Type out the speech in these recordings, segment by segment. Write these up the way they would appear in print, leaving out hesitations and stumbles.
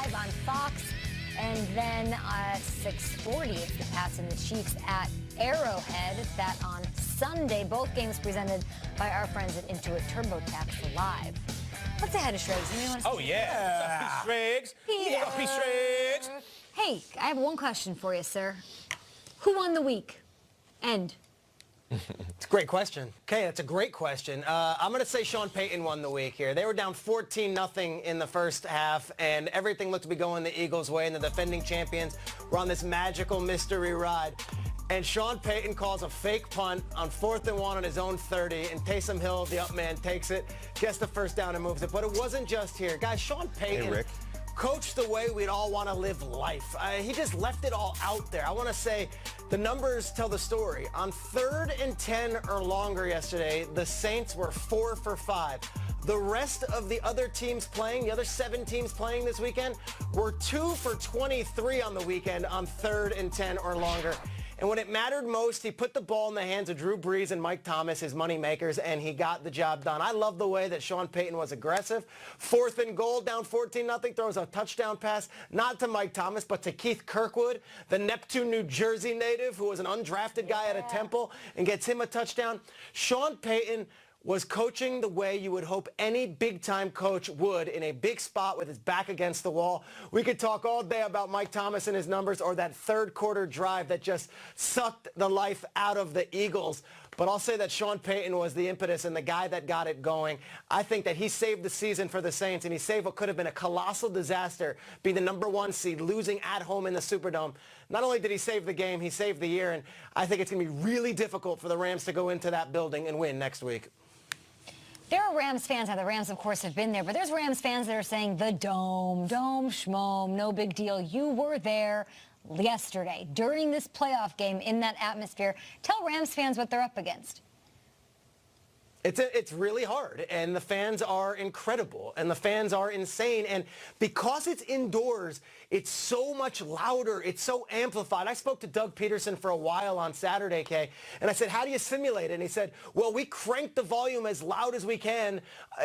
on Fox. And then 6:40 is the Pats and the Chiefs at Arrowhead. That on Sunday. Both games presented by our friends at Intuit TurboTax Live. Let's say hi to Shregs. Oh, yeah. What's up, Shregs? Yeah, Shregs. Hey, I have one question for you, sir. Who won the week? End. It's a great question. Okay, that's a great question. I'm going to say Sean Payton won the week here. They were down 14-0 in the first half, and everything looked to be going the Eagles' way, and the defending champions were on this magical mystery ride. And Sean Payton calls a fake punt on 4th and 1 on his own 30, and Taysom Hill, the up man, takes it, gets the first down and moves it. But it wasn't just here. Guys, Sean Payton coached the way we'd all want to live life. He just left it all out there. I want to say the numbers tell the story. On 3rd and 10 or longer yesterday, the Saints were 4 for 5. The rest of the other teams playing, the other 7 teams playing this weekend, were 2 for 23 on the weekend on 3rd and 10 or longer. And when it mattered most, he put the ball in the hands of Drew Brees and Mike Thomas, his money makers, and he got the job done. I love the way that Sean Payton was aggressive. 4th and goal, down 14-0, throws a touchdown pass, not to Mike Thomas, but to Keith Kirkwood, the Neptune, New Jersey native, who was an undrafted guy out of Temple, and gets him a touchdown. Sean Payton was coaching the way you would hope any big-time coach would in a big spot with his back against the wall. We could talk all day about Mike Thomas and his numbers, or that third-quarter drive that just sucked the life out of the Eagles. But I'll say that Sean Payton was the impetus and the guy that got it going. I think that he saved the season for the Saints, and he saved what could have been a colossal disaster, being the #1 seed, losing at home in the Superdome. Not only did he save the game, he saved the year, and I think it's going to be really difficult for the Rams to go into that building and win next week. There are Rams fans, now the Rams, of course, have been there, but there's Rams fans that are saying the dome, schmome, no big deal. You were there yesterday during this playoff game in that atmosphere. Tell Rams fans what they're up against. It's really hard, and the fans are incredible, and the fans are insane, and because it's indoors, it's so much louder, it's so amplified. I spoke to Doug Peterson for a while on Saturday, Kay, and I said, how do you simulate it? And he said, well, we crank the volume as loud as we can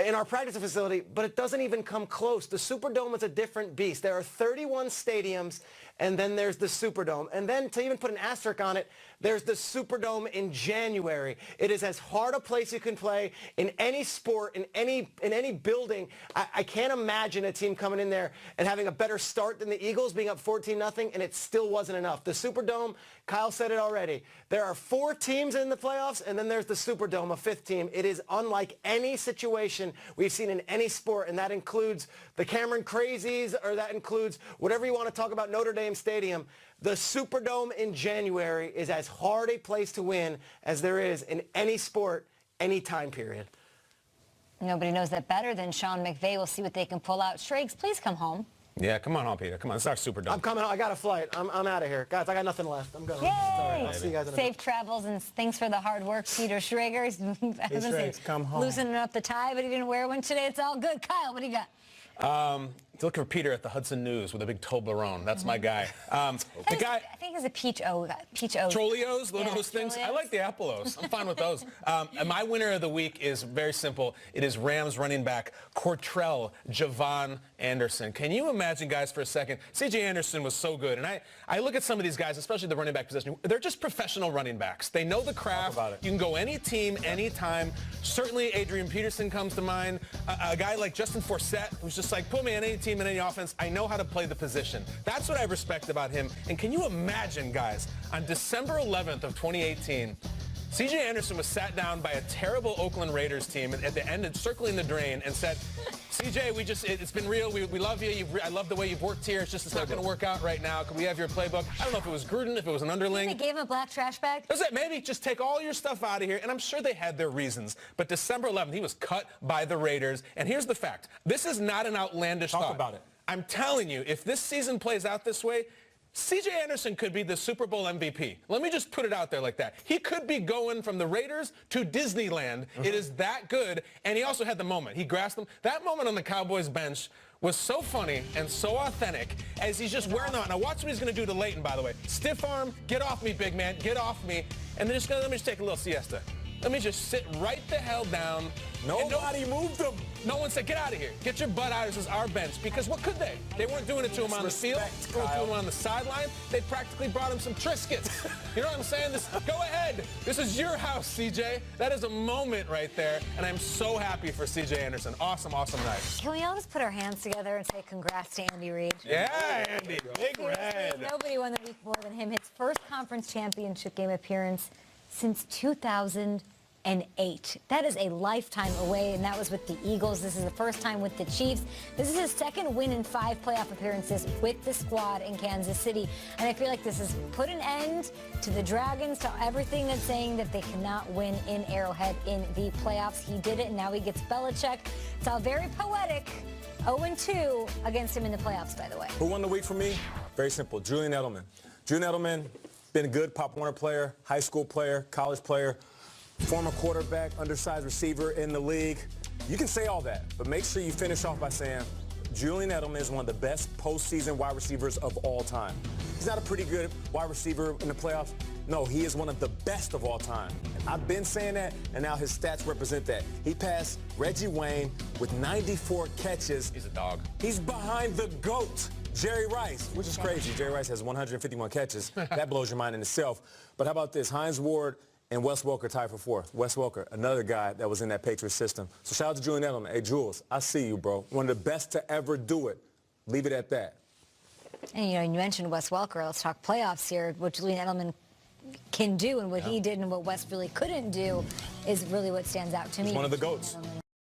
in our practice facility, but it doesn't even come close. The Superdome is a different beast. There are 31 stadiums, and then there's the Superdome. And then to even put an asterisk on it, there's the Superdome in January. It is as hard a place you can play in any sport, in any building. I can't imagine a team coming in there and having a better start than the Eagles, being up 14-0, and it still wasn't enough. The Superdome, Kyle said it already. There are 4 teams in the playoffs, and then there's the Superdome, a 5th team. It is unlike any situation we've seen in any sport, and that includes the Cameron Crazies, or that includes whatever you want to talk about, Notre Dame Stadium. The Superdome in January is as hard a place to win as there is in any sport, any time period. Nobody knows that better than Sean McVay. We'll see what they can pull out. Shregs, please come home. Yeah, come on home, Peter. Come on, it's our Superdome. I'm coming. I got a flight. I'm out of here. Guys, I got nothing left. I'm going. Yay! I'll see you guys in a Safe travels, and thanks for the hard work, Peter Schrager. Come home. Loosening up the tie, but he didn't wear one today. It's all good. Kyle, what do you got? Looking for Peter at the Hudson News with a big Toblerone. That's my guy. I think it's a peach O. Trolleos, those things. I like the Apple-Os. I'm fine with those. And my winner of the week is very simple. It is Rams running back Cortrell Javon Anderson. Can you imagine, guys, for a second? C.J. Anderson was so good. And I look at some of these guys, especially the running back position. They're just professional running backs. They know the craft. You can go any team, anytime. Certainly Adrian Peterson comes to mind. A guy like Justin Forsett, who's just like, put me on any team in any offense. I know how to play the position. That's what I respect about him. And can you imagine, guys, on December 11th of 2018, C.J. Anderson was sat down by a terrible Oakland Raiders team at the end, circling the drain, and said, C.J., it's been real. We love you. I love the way you've worked here. It's not going to work out right now. Can we have your playbook? I don't know if it was Gruden, if it was an underling. They gave him a black trash bag? That's it. Maybe just take all your stuff out of here. And I'm sure they had their reasons. But December 11th, he was cut by the Raiders. And here's the fact. This is not an outlandish thought. Talk about it. I'm telling you, if this season plays out this way, C.J. Anderson could be the Super Bowl MVP. Let me just put it out there like that. He could be going from the Raiders to Disneyland. It is that good. And he also had the moment. He grasped them. That moment on the Cowboys bench was so funny and so authentic as he's just wearing them out. Now watch what he's going to do to Leighton, by the way. Stiff arm, get off me, big man, get off me. And then let me just take a little siesta. Let me just sit right the hell down. Nobody moved him. No one said, get out of here. Get your butt out. This is our bench. Because what could they? They weren't doing it to him on the field. They weren't doing it on the sideline. They practically brought him some Triscuits. You know what I'm saying? Go ahead. This is your house, CJ. That is a moment right there. And I'm so happy for CJ Anderson. Awesome, awesome night. Can we all just put our hands together and say congrats to Andy Reid? Yeah, Andy. Big Seriously, red. nobody won the week more than him. His first conference championship game appearance since 2008. That is a lifetime away, and that was with the Eagles. This is the first time with the Chiefs. This is his second win in 5 playoff appearances with the squad in Kansas City. And I feel like this has put an end to the Dragons, to everything that's saying that they cannot win in Arrowhead in the playoffs. He did it, and now he gets Belichick. It's all very poetic. 0-2 against him in the playoffs, by the way. Who won the week for me? Very simple. Julian Edelman. Julian Edelman, been a good Pop Warner player, high school player, college player, former quarterback, undersized receiver in the league. You can say all that, but make sure you finish off by saying Julian Edelman is one of the best postseason wide receivers of all time. He's not a pretty good wide receiver in the playoffs. No, he is one of the best of all time. I've been saying that, and now his stats represent that. He passed Reggie Wayne with 94 catches. He's a dog. He's behind the GOAT, Jerry Rice, which is crazy. Jerry Rice has 151 catches. That blows your mind in itself. But how about this? Hines Ward and Wes Welker tied for 4th. Wes Welker, another guy that was in that Patriots system. So shout out to Julian Edelman. Hey, Jules, I see you, bro. One of the best to ever do it. Leave it at that. And, you mentioned Wes Welker. Let's talk playoffs here. What Julian Edelman can do and what he did and what Wes really couldn't do is really what stands out to me. He's one of the GOATs.